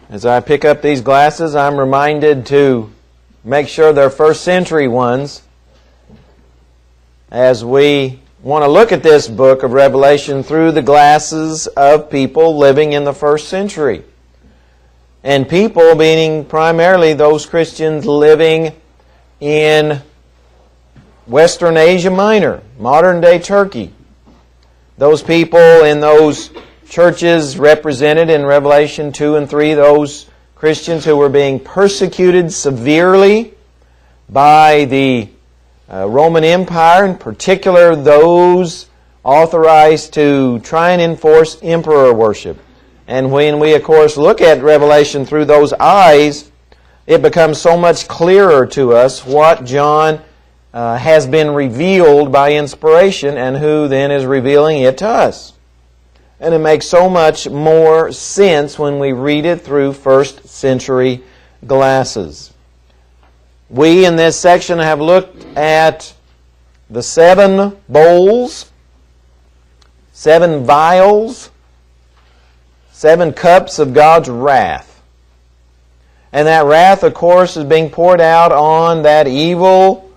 As I pick up these glasses, I'm reminded to make sure they're first century ones as we want to look at this book of Revelation through the glasses of people living in the first century. And people meaning primarily those Christians living in Western Asia Minor, modern-day Turkey. Those people in those churches represented in Revelation 2 and 3, those Christians who were being persecuted severely by the Roman Empire, in particular those authorized to try and enforce emperor worship. And when we, of course, look at Revelation through those eyes, it becomes so much clearer to us what John has been revealed by inspiration and who then is revealing it to us. And it makes so much more sense when we read it through first century glasses. We in this section have looked at the 7 bowls, 7 vials, 7 cups of God's wrath. And that wrath, of course, is being poured out on that evil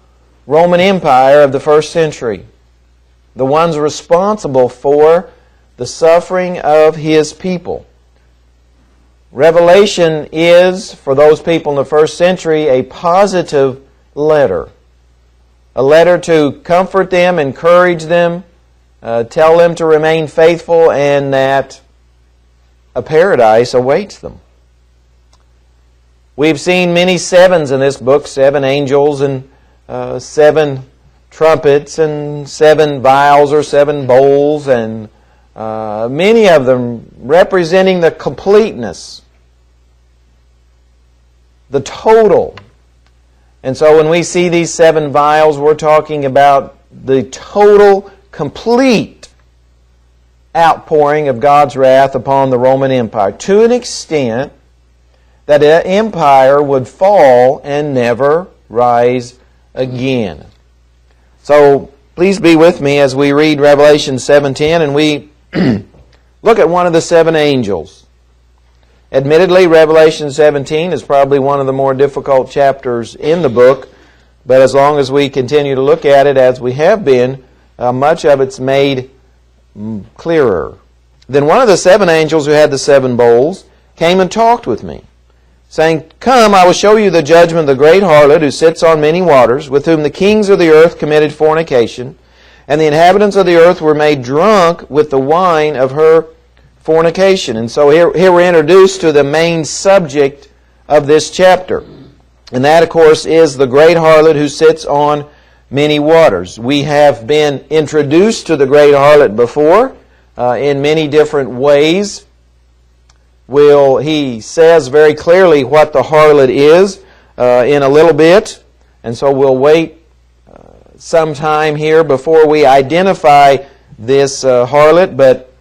Roman Empire of the first century. The ones responsible for the suffering of His people. Revelation is, for those people in the first century, a positive letter. A letter to comfort them, encourage them, tell them to remain faithful, and that a paradise awaits them. We've seen many sevens in this book, 7 angels and 7 trumpets and 7 vials or 7 bowls, and many of them representing the completeness, the total. And so when we see these 7 vials, we're talking about the total, complete outpouring of God's wrath upon the Roman Empire, to an extent that the empire would fall and never rise again. So please be with me as we read Revelation 7:10, and we look at one of the 7 angels. Admittedly, Revelation 17 is probably one of the more difficult chapters in the book, but as long as we continue to look at it as we have been, much of it's made clearer. Then one of the 7 angels who had the 7 bowls came and talked with me, saying, "Come, I will show you the judgment of the great harlot who sits on many waters, with whom the kings of the earth committed fornication, and the inhabitants of the earth were made drunk with the wine of her fornication." And so here we're introduced to the main subject of this chapter. And that, of course, is the great harlot who sits on many waters. We have been introduced to the great harlot before in many different ways. He says very clearly what the harlot is in a little bit. And so we'll wait some time here before we identify this harlot. But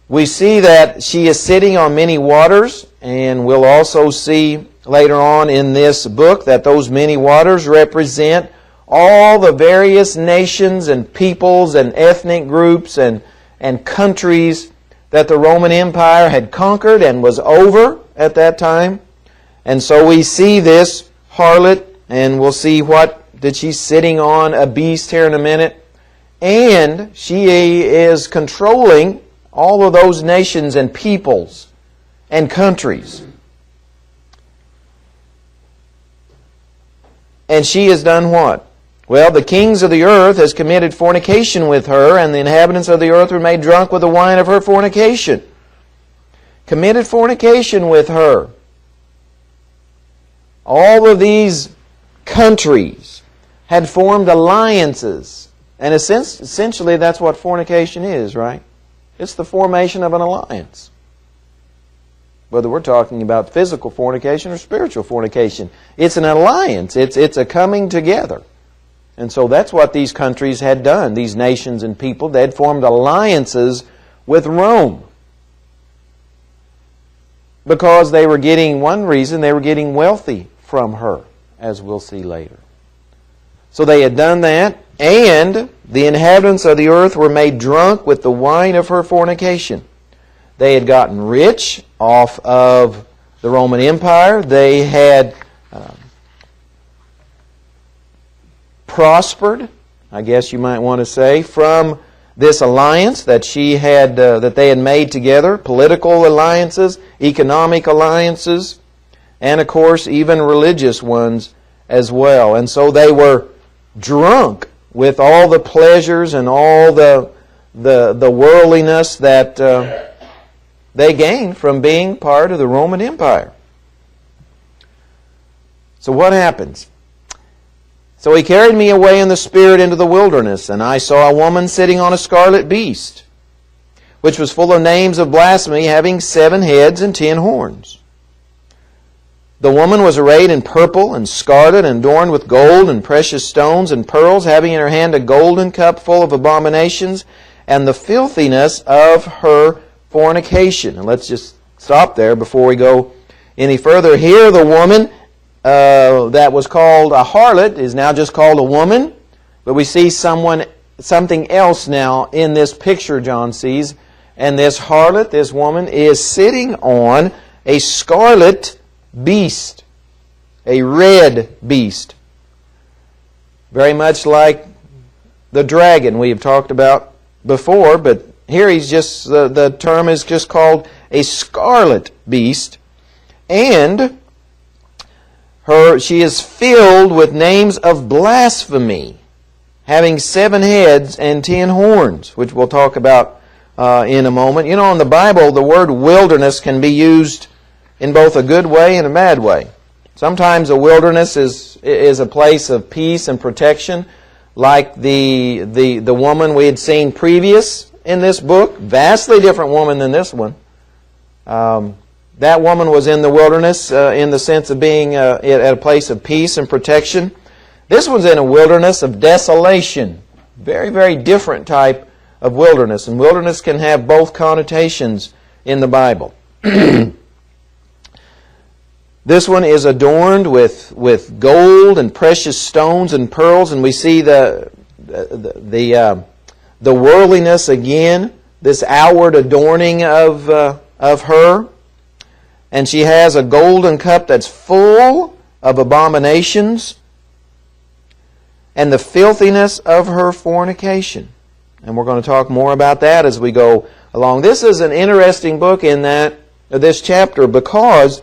we see that she is sitting on many waters. And we'll also see later on in this book that those many waters represent all the various nations and peoples and ethnic groups and countries that the Roman Empire had conquered and was over at that time. And so we see this harlot, and we'll see that she's sitting on a beast here in a minute. And she is controlling all of those nations and peoples and countries. And she has done what? Well, the kings of the earth has committed fornication with her, and the inhabitants of the earth were made drunk with the wine of her fornication. Committed fornication with her. All of these countries had formed alliances. And essentially that's what fornication is, right? It's the formation of an alliance. Whether we're talking about physical fornication or spiritual fornication. It's an alliance. It's a coming together. And so that's what these countries had done, these nations and people. They had formed alliances with Rome. Because they were getting wealthy from her, as we'll see later. So they had done that, and the inhabitants of the earth were made drunk with the wine of her fornication. They had gotten rich off of the Roman Empire. They had prospered, I guess you might want to say, from this alliance that that they had made together, political alliances, economic alliances, and of course even religious ones as well. And so they were drunk with all the pleasures and all the worldliness that they gained from being part of the Roman Empire. So what happens? So he carried me away in the Spirit into the wilderness, and I saw a woman sitting on a scarlet beast, which was full of names of blasphemy, having 7 heads and 10 horns. The woman was arrayed in purple and scarlet, and adorned with gold and precious stones and pearls, having in her hand a golden cup full of abominations and the filthiness of her fornication. And let's just stop there before we go any further. Here the woman that was called a harlot is now just called a woman, but we see something else now in this picture John sees, and this harlot, this woman, is sitting on a scarlet beast, a red beast, very much like the dragon we have talked about before, but here he's just the term is just called a scarlet beast, and she is filled with names of blasphemy, having 7 heads and 10 horns, which we'll talk about in a moment. You know, in the Bible, the word wilderness can be used in both a good way and a bad way. Sometimes a wilderness is a place of peace and protection, like the woman we had seen previous in this book. Vastly different woman than this one. That woman was in the wilderness in the sense of being at a place of peace and protection. This one's in a wilderness of desolation. Very, very different type of wilderness. And wilderness can have both connotations in the Bible. This one is adorned with gold and precious stones and pearls, and we see the worldliness again, this outward adorning of her. And she has a golden cup that's full of abominations and the filthiness of her fornication. And we're going to talk more about that as we go along. This is an interesting book in this chapter, because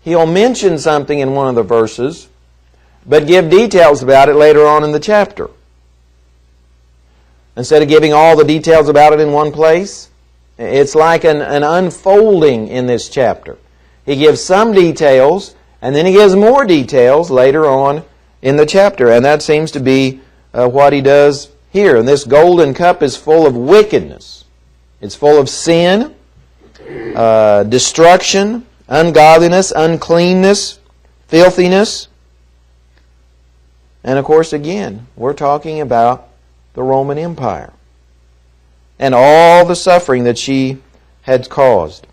he'll mention something in one of the verses, but give details about it later on in the chapter. Instead of giving all the details about it in one place, it's like an unfolding in this chapter. He gives some details, and then he gives more details later on in the chapter. And that seems to be what he does here. And this golden cup is full of wickedness. It's full of sin, destruction, ungodliness, uncleanness, filthiness. And of course, again, we're talking about the Roman Empire and all the suffering that she had caused.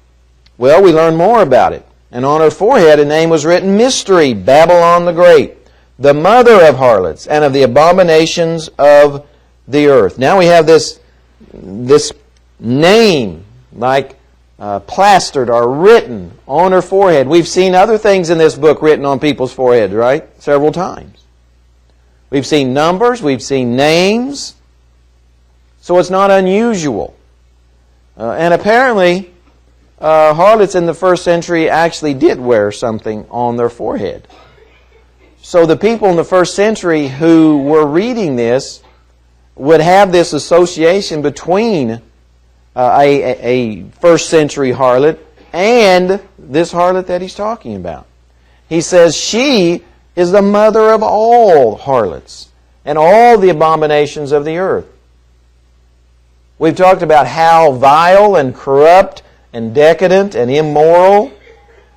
Well, we learn more about it. And on her forehead a name was written, Mystery, Babylon the Great, the mother of harlots and of the abominations of the earth. Now we have this name like plastered or written on her forehead. We've seen other things in this book written on people's foreheads, right? Several times. We've seen numbers, we've seen names. So it's not unusual. And apparently, harlots in the first century actually did wear something on their forehead. So the people in the first century who were reading this would have this association between a first century harlot and this harlot that he's talking about. He says she is the mother of all harlots and all the abominations of the earth. We've talked about how vile and corrupt and decadent and immoral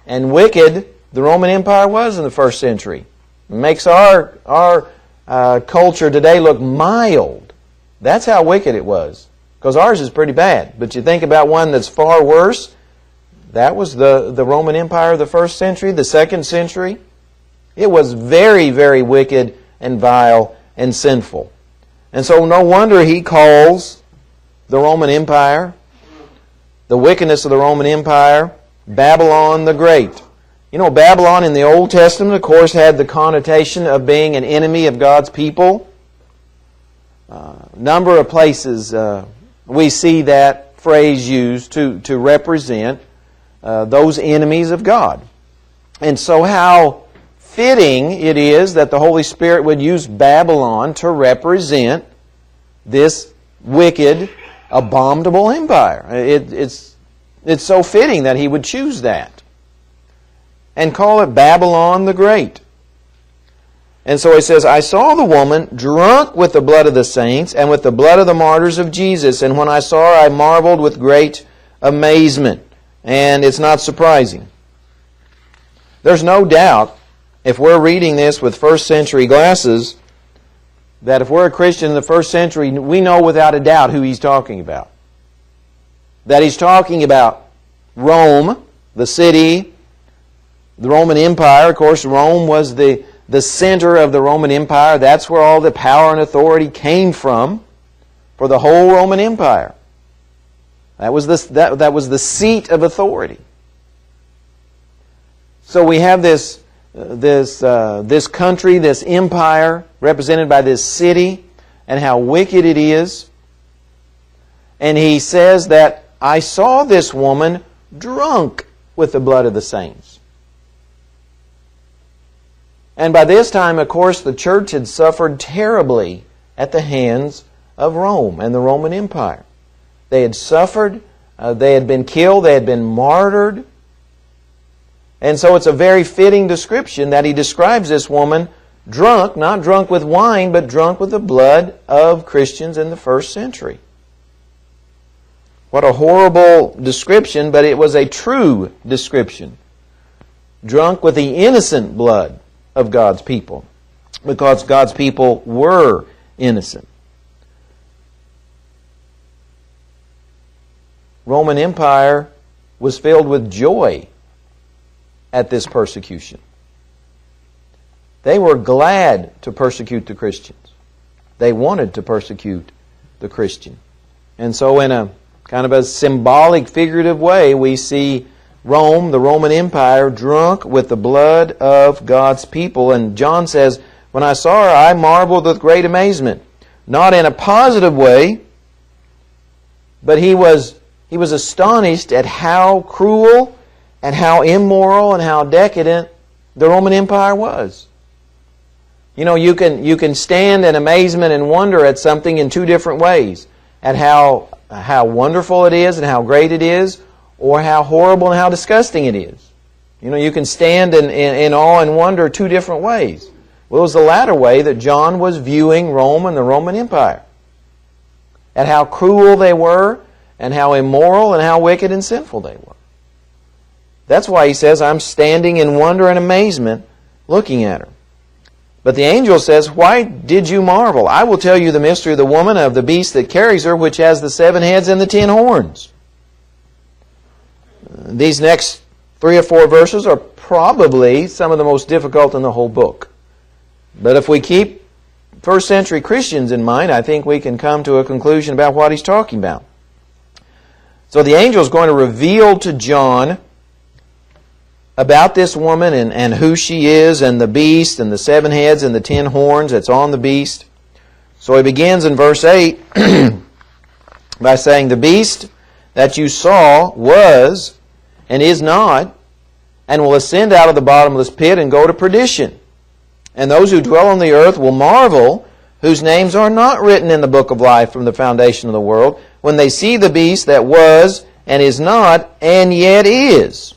and wicked the Roman Empire was in the first century. It makes our culture today look mild. That's how wicked it was. Because ours is pretty bad. But you think about one that's far worse. That was the Roman Empire of the first century, the second century. It was very, very wicked and vile and sinful. And so no wonder he calls the Roman Empire the wickedness of the Roman Empire, Babylon the Great. You know, Babylon in the Old Testament, of course, had the connotation of being an enemy of God's people. Number of places we see that phrase used to represent those enemies of God. And so how fitting it is that the Holy Spirit would use Babylon to represent this wicked, abominable empire. It's so fitting that He would choose that and call it Babylon the Great. And so He says, I saw the woman drunk with the blood of the saints and with the blood of the martyrs of Jesus. And when I saw her, I marveled with great amazement. And it's not surprising. There's no doubt, if we're reading this with first century glasses, that if we're a Christian in the first century, we know without a doubt who he's talking about. That he's talking about Rome, the city, the Roman Empire. Of course, Rome was the center of the Roman Empire. That's where all the power and authority came from for the whole Roman Empire. That was the seat of authority. So we have this country, this empire, represented by this city, and how wicked it is. And he says that I saw this woman drunk with the blood of the saints. And by this time, of course, the church had suffered terribly at the hands of Rome and the Roman Empire. They had suffered, they had been killed, they had been martyred. And so it's a very fitting description that he describes this woman drunk, not drunk with wine, but drunk with the blood of Christians in the first century. What a horrible description, but it was a true description. Drunk with the innocent blood of God's people, because God's people were innocent. Roman Empire was filled with joy at this persecution. They were glad to persecute the Christians. They wanted to persecute the Christian. And so in a kind of a symbolic, figurative way, we see Rome, the Roman Empire, drunk with the blood of God's people. And John says, when I saw her, I marveled with great amazement. Not in a positive way, but he was astonished at how cruel and how immoral and how decadent the Roman Empire was. You know, you can stand in amazement and wonder at something in two different ways. At how wonderful it is and how great it is, or how horrible and how disgusting it is. You know, you can stand in awe and wonder two different ways. Well, it was the latter way that John was viewing Rome and the Roman Empire. At how cruel they were, and how immoral and how wicked and sinful they were. That's why he says, I'm standing in wonder and amazement looking at her. But the angel says, why did you marvel? I will tell you the mystery of the woman, of the beast that carries her, which has the 7 heads and the 10 horns. These next 3 or 4 verses are probably some of the most difficult in the whole book. But if we keep first century Christians in mind, I think we can come to a conclusion about what he's talking about. So the angel is going to reveal to John about this woman and who she is, and the beast and the 7 heads and the 10 horns that's on the beast. So he begins in verse 8 by saying, the beast that you saw was and is not, and will ascend out of the bottomless pit and go to perdition. And those who dwell on the earth will marvel, whose names are not written in the book of life from the foundation of the world, when they see the beast that was and is not and yet is.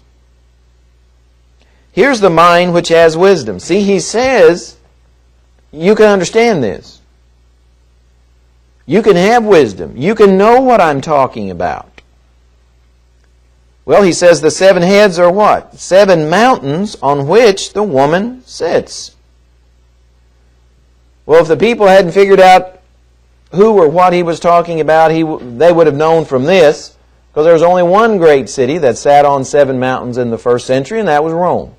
Here's the mind which has wisdom. See, he says, you can understand this. You can have wisdom. You can know what I'm talking about. Well, he says the 7 heads are what? 7 mountains on which the woman sits. Well, if the people hadn't figured out who or what he was talking about, they would have known from this, because there was only one great city that sat on 7 mountains in the first century, and that was Rome.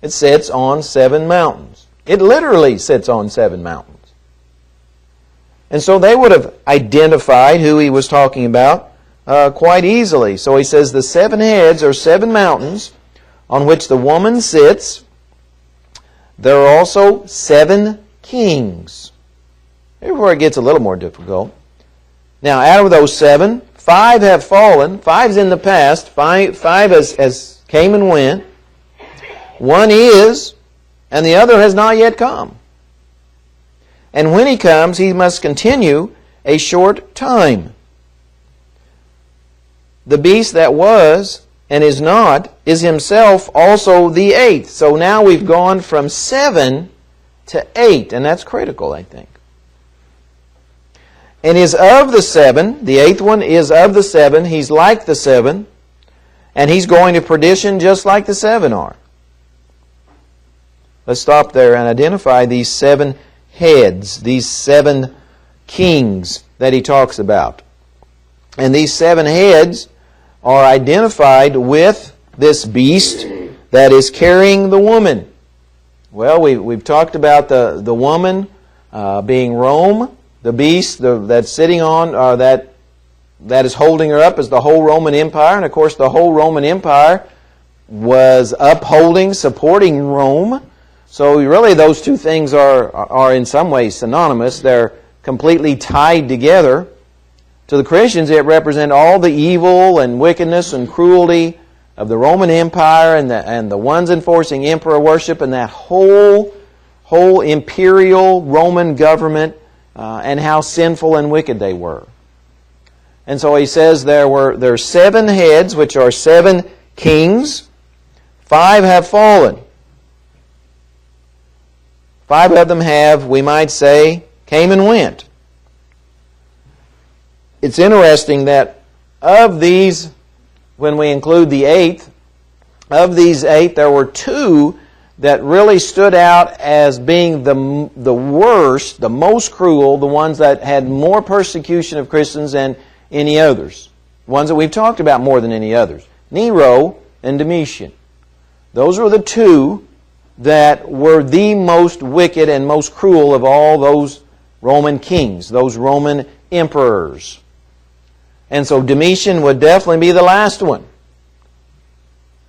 It sits on 7 mountains. It literally sits on 7 mountains. And so they would have identified who he was talking about quite easily. So he says the 7 heads are 7 mountains on which the woman sits. There are also 7 kings. Here's where it gets a little more difficult. Now, out of those 7, 5 have fallen. 5's in the past. 5 has came and went. 1 is, and the other has not yet come. And when he comes, he must continue a short time. The beast that was and is not is himself also the 8th. So now we've gone from 7 to 8, and that's critical, I think. And is of the 7, the 8th one is of the 7, he's like the 7, and he's going to perdition just like the 7 are. Let's stop there and identify these 7 heads, these 7 kings that he talks about. And these 7 heads are identified with this beast that is carrying the woman. Well, we've talked about the woman being Rome, the beast that's sitting on, that is holding her up is the whole Roman Empire. And of course the whole Roman Empire was upholding, supporting Rome. So really those two things are in some ways synonymous. They're completely tied together. To the Christians, it represents all the evil and wickedness and cruelty of the Roman Empire and the ones enforcing emperor worship and that whole imperial Roman government and how sinful and wicked they were. And so he says there are 7 heads, which are 7 kings. 5 have fallen. 5 of them have, we might say, came and went. It's interesting that of these, when we include the 8th, of these 8, there were 2 that really stood out as being the worst, the most cruel, the ones that had more persecution of Christians than any others. Ones that we've talked about more than any others. Nero and Domitian. Those were the 2 that were the most wicked and most cruel of all those Roman kings, those Roman emperors. And so Domitian would definitely be the last one.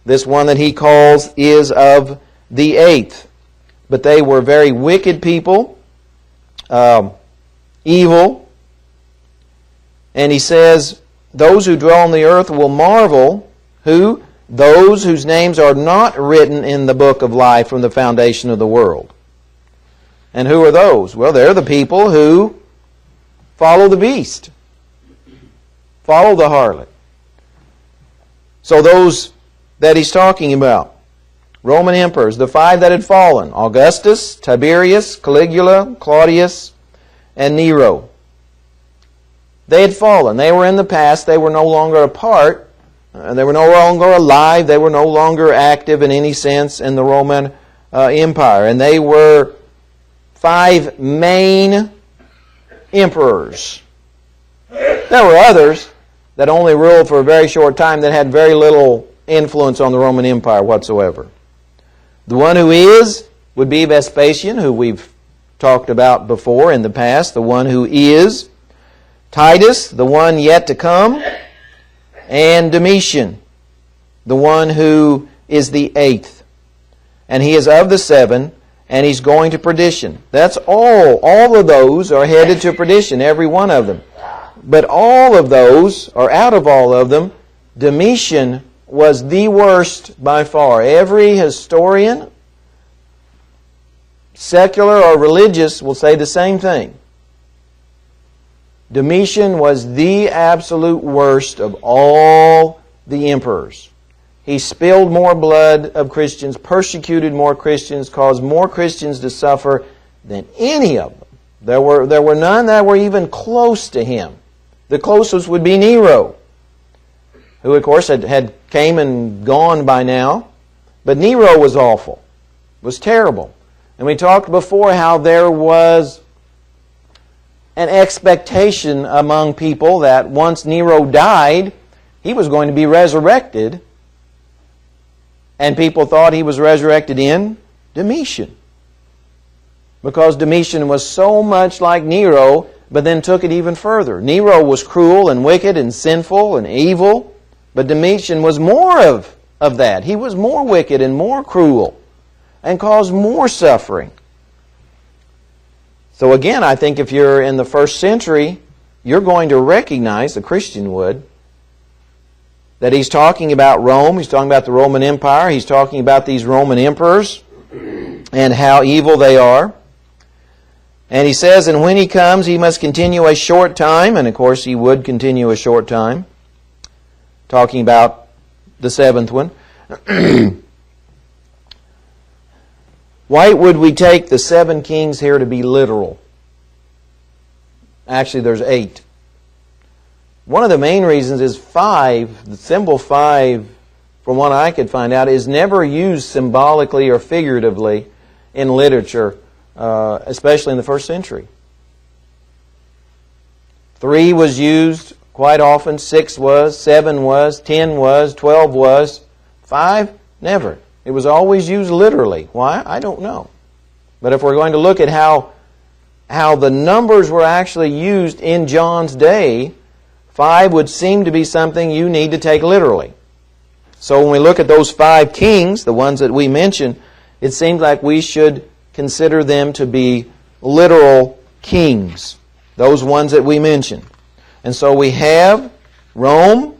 This one that he calls is of the 8th. But they were very wicked people, evil. And he says, those who dwell on the earth will marvel. Who? Those whose names are not written in the book of life from the foundation of the world. And who are those? Well, they're the people who follow the beast. Follow the harlot. So those that he's talking about, Roman emperors, the 5 that had fallen, Augustus, Tiberius, Caligula, Claudius, and Nero. They had fallen. They were in the past. They were no longer a part. They were no longer alive. They were no longer active in any sense in the Roman Empire. And they were 5 main emperors. There were others that only ruled for a very short time that had very little influence on the Roman Empire whatsoever. The one who is would be Vespasian, who we've talked about before in the past. The one who is Titus, the one yet to come, and Domitian, the one who is the 8th. And he is of the 7, and he's going to perdition. That's all. All of those are headed to perdition, every one of them. But all of those, or out of all of them, Domitian was the worst by far. Every historian, secular or religious, will say the same thing. Domitian was the absolute worst of all the emperors. He spilled more blood of Christians, persecuted more Christians, caused more Christians to suffer than any of them. There were none that were even close to him. The closest would be Nero, who of course had came and gone by now. But Nero was awful, was terrible. And we talked before how there was an expectation among people that once Nero died, he was going to be resurrected. And people thought he was resurrected in Domitian. Because Domitian was so much like Nero, but then took it even further. Nero was cruel and wicked and sinful and evil, but Domitian was more of that. He was more wicked and more cruel and caused more suffering. So again, I think if you're in the first century, you're going to recognize, the Christian would, that he's talking about Rome, he's talking about the Roman Empire, he's talking about these Roman emperors and how evil they are. And he says, and when he comes, he must continue a short time, and of course he would continue a short time, talking about the seventh one. Why would we take the 7 kings here to be literal? Actually, there's 8. One of the main reasons is 5, the symbol 5, from what I could find out, is never used symbolically or figuratively in literature, especially in the first century. 3 was used quite often, 6 was, 7 was, 10 was, 12 was, 5, never. It was always used literally. Why? I don't know. But if we're going to look at how the numbers were actually used in John's day, 5 would seem to be something you need to take literally. So when we look at those 5 kings, the ones that we mentioned, it seems like we should consider them to be literal kings. Those ones that we mentioned. And so we have Rome,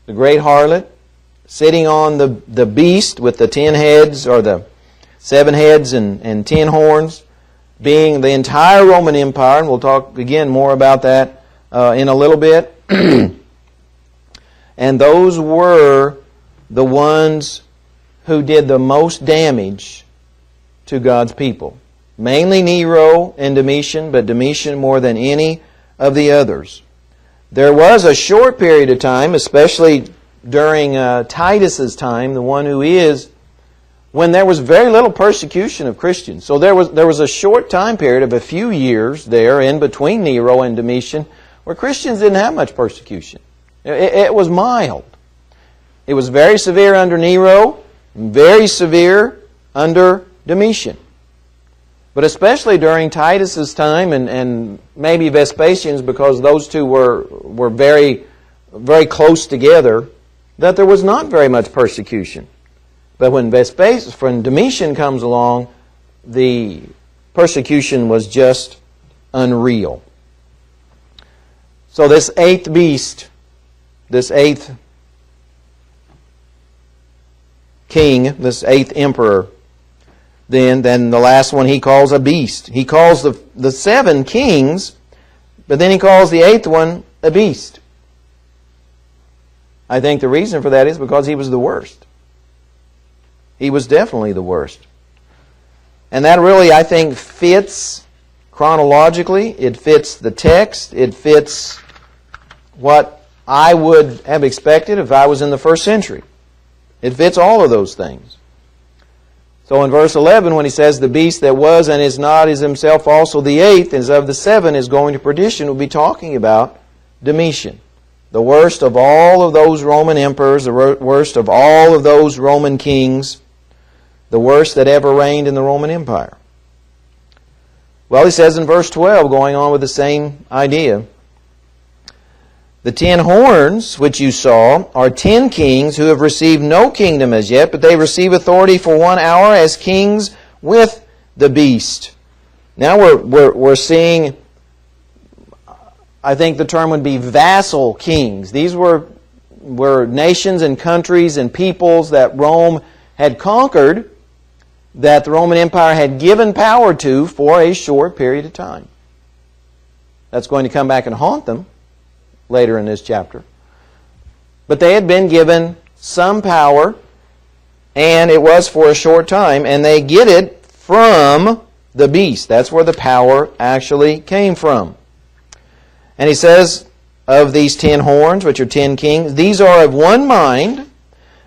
the great harlot, sitting on the beast with the 10 heads, or the 7 heads and 10 horns, being the entire Roman Empire, and we'll talk again more about that in a little bit. And those were the ones who did the most damage to God's people. Mainly Nero and Domitian, but Domitian more than any of the others. There was a short period of time, especially during Titus's time, the one who is, when there was very little persecution of Christians. So there was a short time period of a few years there in between Nero and Domitian where Christians didn't have much persecution. It was mild. It was very severe under Nero, very severe under Domitian. But especially during Titus's time and maybe Vespasian's, because those two were very, very close together, that there was not very much persecution. But when Domitian comes along, the persecution was just unreal. So this 8th beast, this 8th king, this 8th emperor, then the last one he calls a beast. He calls the 7 kings, but then he calls the 8th one a beast. I think the reason for that is because he was the worst. He was definitely the worst. And that really, I think, fits chronologically. It fits the text. It fits what I would have expected if I was in the first century. It fits all of those things. So in verse 11, when he says, the beast that was and is not is himself also the 8th, is of the 7, is going to perdition, we'll be talking about Domitian. The worst of all of those Roman emperors, the worst of all of those Roman kings, the worst that ever reigned in the Roman Empire. Well, he says in verse 12, going on with the same idea, the 10 horns which you saw are 10 kings who have received no kingdom as yet, but they receive authority for 1 hour as kings with the beast. Now we're seeing, I think the term would be vassal kings. These were nations and countries and peoples that Rome had conquered, that the Roman Empire had given power to for a short period of time. That's going to come back and haunt them later in this chapter. But they had been given some power, and it was for a short time, and they get it from the beast. That's where the power actually came from. And he says, of these 10 horns, which are 10 kings, these are of one mind,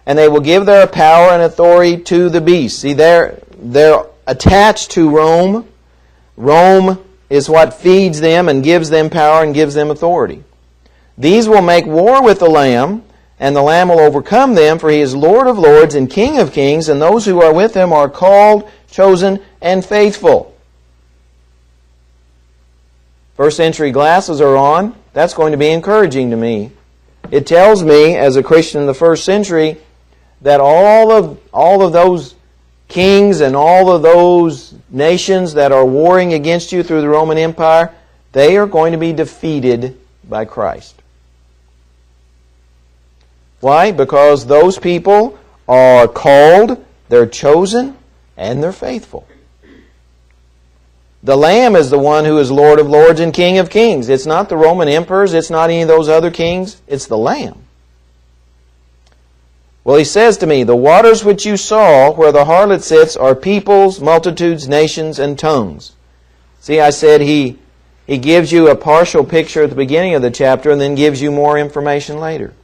and they will give their power and authority to the beast. See, they're attached to Rome. Rome is what feeds them and gives them power and gives them authority. These will make war with the Lamb, and the Lamb will overcome them, for He is Lord of lords and King of kings, and those who are with Him are called, chosen, and faithful. first century glasses are on, that's going to be encouraging to me. It tells me, as a Christian in the first century, that all of those kings and all of those nations that are warring against you through the Roman Empire, they are going to be defeated by Christ. Why? Because those people are called, they're chosen, and they're faithful. The Lamb is the one who is Lord of lords and King of kings. It's not the Roman emperors, it's not any of those other kings, it's the Lamb. Well, he says to me, the waters which you saw where the harlot sits are peoples, multitudes, nations, and tongues. See, I said he gives you a partial picture at the beginning of the chapter and then gives you more information later.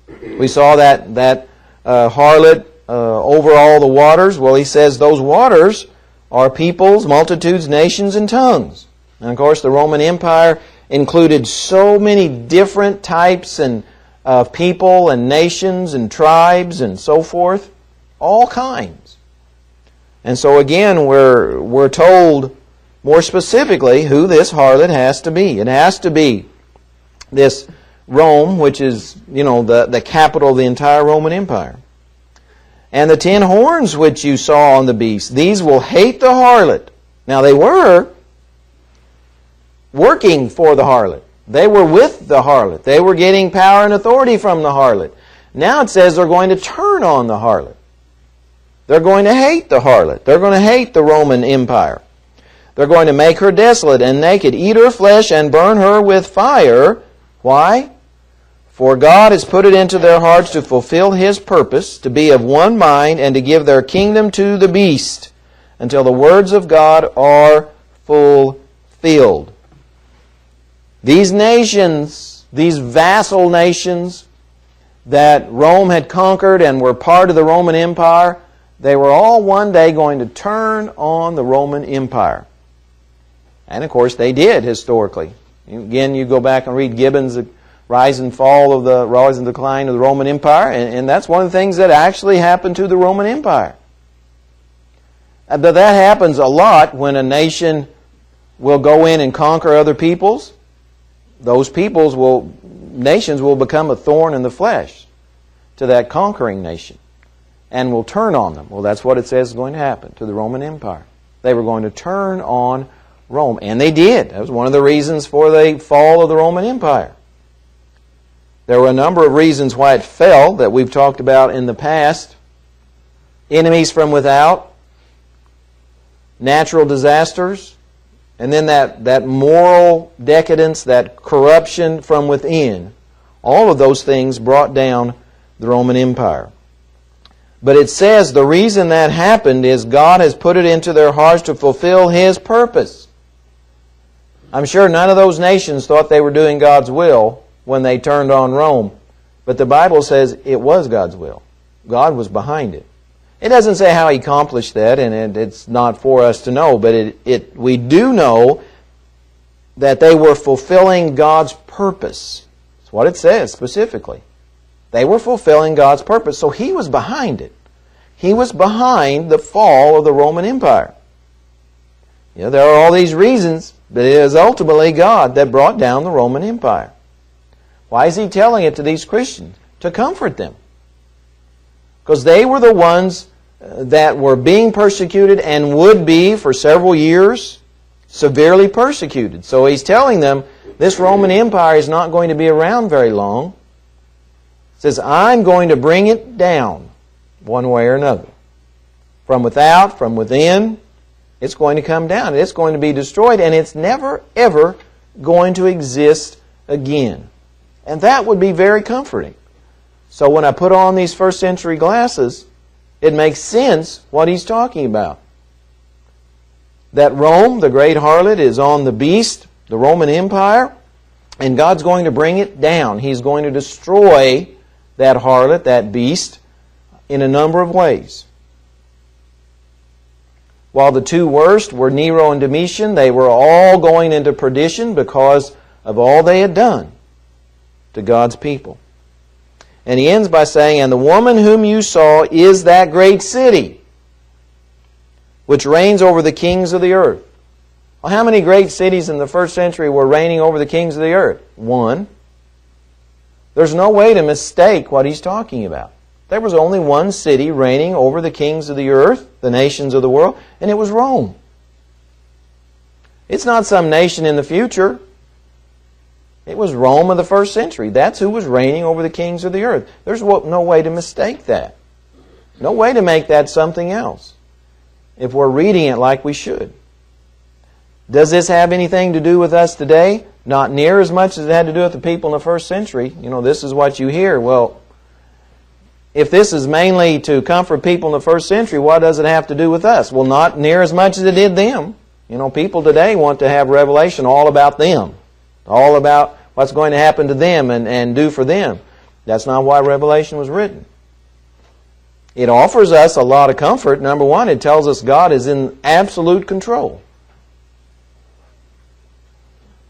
We saw that harlot over all the waters. Well, he says those waters are peoples, multitudes, nations, and tongues. And of course, the Roman Empire included so many different types of people and nations and tribes and so forth, all kinds. And so again, we're told more specifically who this harlot has to be. It has to be this Rome, which is, the capital of the entire Roman Empire. And the 10 horns which you saw on the beast, these will hate the harlot. Now they were working for the harlot. They were with the harlot. They were getting power and authority from the harlot. Now it says they're going to turn on the harlot. They're going to hate the harlot. They're going to hate the Roman Empire. They're going to make her desolate and naked, eat her flesh and burn her with fire. Why? For God has put it into their hearts to fulfill His purpose, to be of one mind, and to give their kingdom to the beast, until the words of God are fulfilled. These nations, these vassal nations that Rome had conquered and were part of the Roman Empire, they were all one day going to turn on the Roman Empire. And of course they did historically. Again, you go back and read Gibbon's rise and decline of the Roman Empire, and that's one of the things that actually happened to the Roman Empire. But that happens a lot when a nation will go in and conquer other peoples. Those nations will become a thorn in the flesh to that conquering nation and will turn on them. Well, that's what it says is going to happen to the Roman Empire. They were going to turn on Rome, and they did. That was one of the reasons for the fall of the Roman Empire. There were a number of reasons why it fell that we've talked about in the past. Enemies from without, natural disasters, and then that moral decadence, that corruption from within. All of those things brought down the Roman Empire. But it says the reason that happened is God has put it into their hearts to fulfill His purpose. I'm sure none of those nations thought they were doing God's will when they turned on Rome. But the Bible says it was God's will. God was behind it. It doesn't say how He accomplished that, and it's not for us to know, but we do know that they were fulfilling God's purpose. That's what it says specifically. They were fulfilling God's purpose, so He was behind it. He was behind the fall of the Roman Empire. There are all these reasons, but it is ultimately God that brought down the Roman Empire. Why is He telling it to these Christians? To comfort them. Because they were the ones that were being persecuted and would be for several years severely persecuted. So He's telling them this Roman Empire is not going to be around very long. He says, I'm going to bring it down one way or another. From without, from within, it's going to come down. It's going to be destroyed, and it's never, ever going to exist again. And that would be very comforting. So when I put on these first century glasses, it makes sense what he's talking about. That Rome, the great harlot, is on the beast, the Roman Empire, and God's going to bring it down. He's going to destroy that harlot, that beast, in a number of ways. While the two worst were Nero and Domitian, they were all going into perdition because of all they had done to God's people. And he ends by saying, and the woman whom you saw is that great city, which reigns over the kings of the earth. Well, how many great cities in the first century were reigning over the kings of the earth? One. There's no way to mistake what he's talking about. There was only one city reigning over the kings of the earth, the nations of the world, and it was Rome. It's not some nation in the future. It was Rome of the first century. That's who was reigning over the kings of the earth. There's no way to mistake that. No way to make that something else, if we're reading it like we should. Does this have anything to do with us today? Not near as much as it had to do with the people in the first century. You know, this is what you hear. Well, if this is mainly to comfort people in the first century, what does it have to do with us? Well, not near as much as it did them. You know, people today want to have revelation all about them. All about what's going to happen to them and do for them. That's not why Revelation was written. It offers us a lot of comfort. Number one, it tells us God is in absolute control.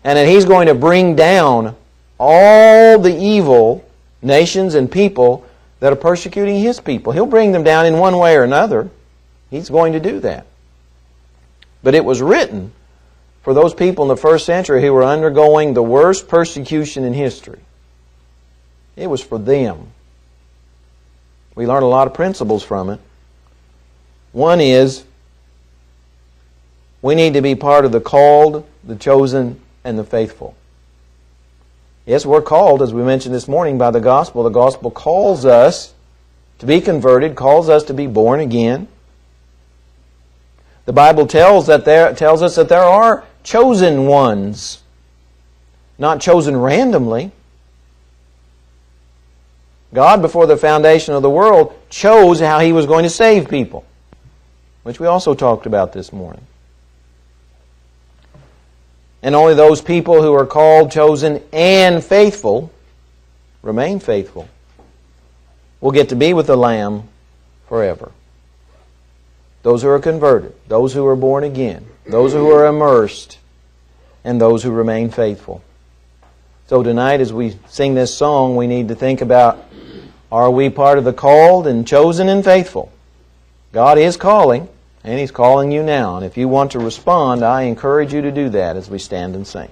And that He's going to bring down all the evil nations and people that are persecuting His people. He'll bring them down in one way or another. He's going to do that. But it was written for those people in the first century who were undergoing the worst persecution in history. It was for them. We learn a lot of principles from it. One is, we need to be part of the called, the chosen, and the faithful. Yes, we're called, as we mentioned this morning, by the gospel. The gospel calls us to be converted, calls us to be born again. The Bible tells us that there are chosen ones, not chosen randomly. God, before the foundation of the world, chose how He was going to save people, which we also talked about this morning. And only those people who are called, chosen, and faithful, remain faithful, will get to be with the Lamb forever. Those who are converted, those who are born again, those who are immersed, and those who remain faithful. So tonight, as we sing this song, we need to think about, are we part of the called and chosen and faithful? God is calling, and He's calling you now. And if you want to respond, I encourage you to do that as we stand and sing.